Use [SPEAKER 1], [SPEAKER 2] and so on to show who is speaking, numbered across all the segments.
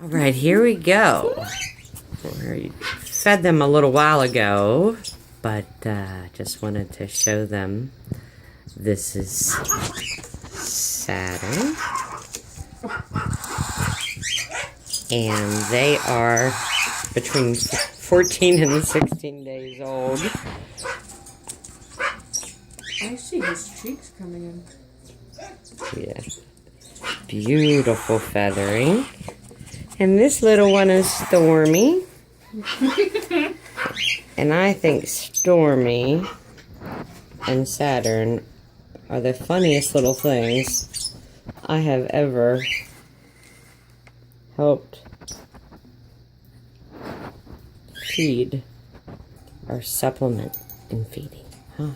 [SPEAKER 1] All right, here we go. We fed them a little while ago, but just wanted to show them. This is Saturn. And they are between 14 and 16 days old.
[SPEAKER 2] I see his cheeks coming in.
[SPEAKER 1] Yeah. Beautiful feathering. And this little one is Stormy. And I think Stormy and Saturn are the funniest little things I have ever helped feed or supplement in feeding. Huh?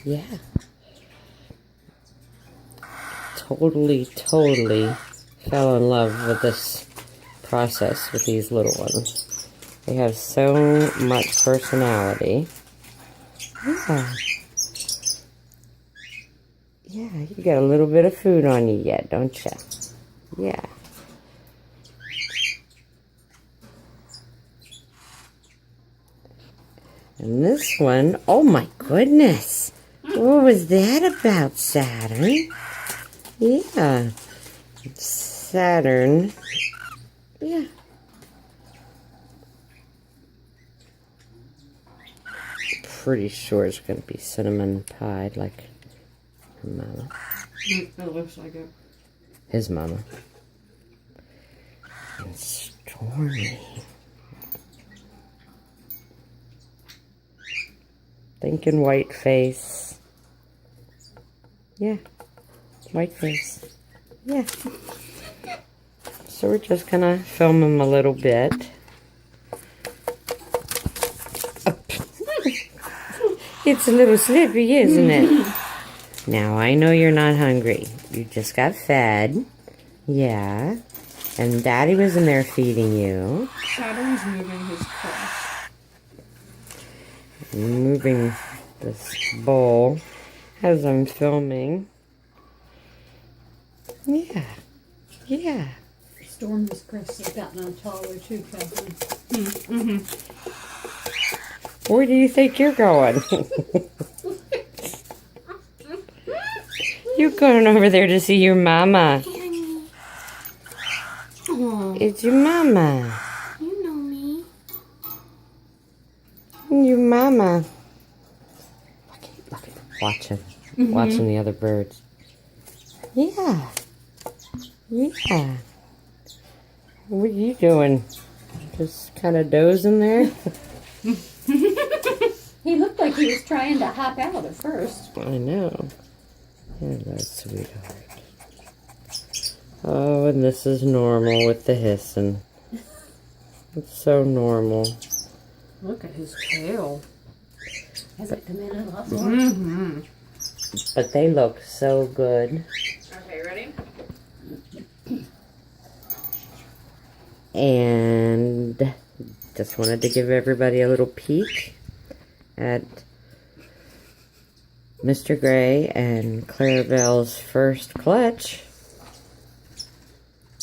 [SPEAKER 1] Yeah. Totally fell in love with this process with these little ones. They have so much personality. Yeah. Yeah, you got a little bit of food on you yet, don't you? Yeah. And this one, oh my goodness. What was that about, Saturn? Yeah. Saturn. Yeah. Pretty sure it's going to be cinnamon pied like her mama.
[SPEAKER 2] It looks like it.
[SPEAKER 1] His mama. And Stormy. Thinking white face. Yeah. White face. Yeah. So we're just going to film him a little bit. It's a little slippy, isn't it? Now, I know you're not hungry. You just got fed. Yeah. And Daddy was in there feeding you.
[SPEAKER 2] Saturn's moving his crest.
[SPEAKER 1] Moving this bowl as I'm filming. Yeah. Yeah.
[SPEAKER 3] Stormy's crest has gotten on taller too, Catherine.
[SPEAKER 1] Where do you think you're going? You're going over there to see your mama. It's your mama.
[SPEAKER 3] You know me.
[SPEAKER 1] Your mama. Look at watching. Watching the other birds. Yeah. Yeah. What are you doing? Just kind of dozing there?
[SPEAKER 3] He looked like he was trying to hop out at first.
[SPEAKER 1] I know. Hello, sweetheart. Oh, and this is normal with the hissing. It's so normal.
[SPEAKER 2] Look at his tail.
[SPEAKER 3] Has it come in a lot more?
[SPEAKER 1] But they look so good.
[SPEAKER 2] Okay, ready?
[SPEAKER 1] And just wanted to give everybody a little peek at Mr. Gray and Clarabelle's first clutch.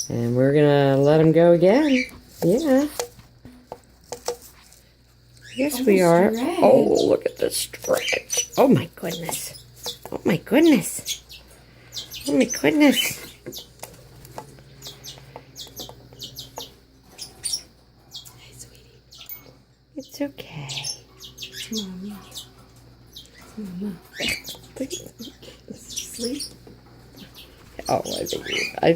[SPEAKER 1] And we're gonna let them go again. Yeah. Yes, we are.
[SPEAKER 3] Stretch.
[SPEAKER 1] Oh, look at the stretch. Oh my goodness. Oh my goodness. Oh my goodness.
[SPEAKER 3] Hey, sweetie.
[SPEAKER 1] It's okay.
[SPEAKER 3] Mama. Sleep?
[SPEAKER 1] Oh, I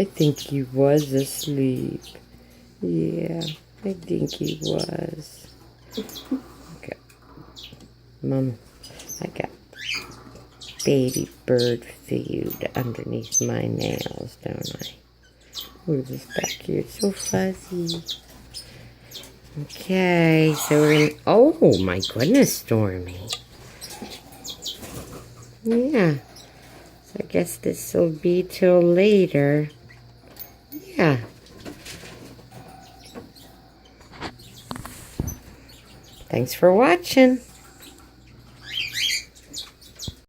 [SPEAKER 1] think he was asleep. Yeah, I think he was. Okay, Mom, I got baby bird food underneath my nails, don't I? Oh, this back here, it's so fuzzy. Okay, so we're gonna. Oh my goodness, Stormy. Yeah. So I guess this will be till later. Yeah. Thanks for watching.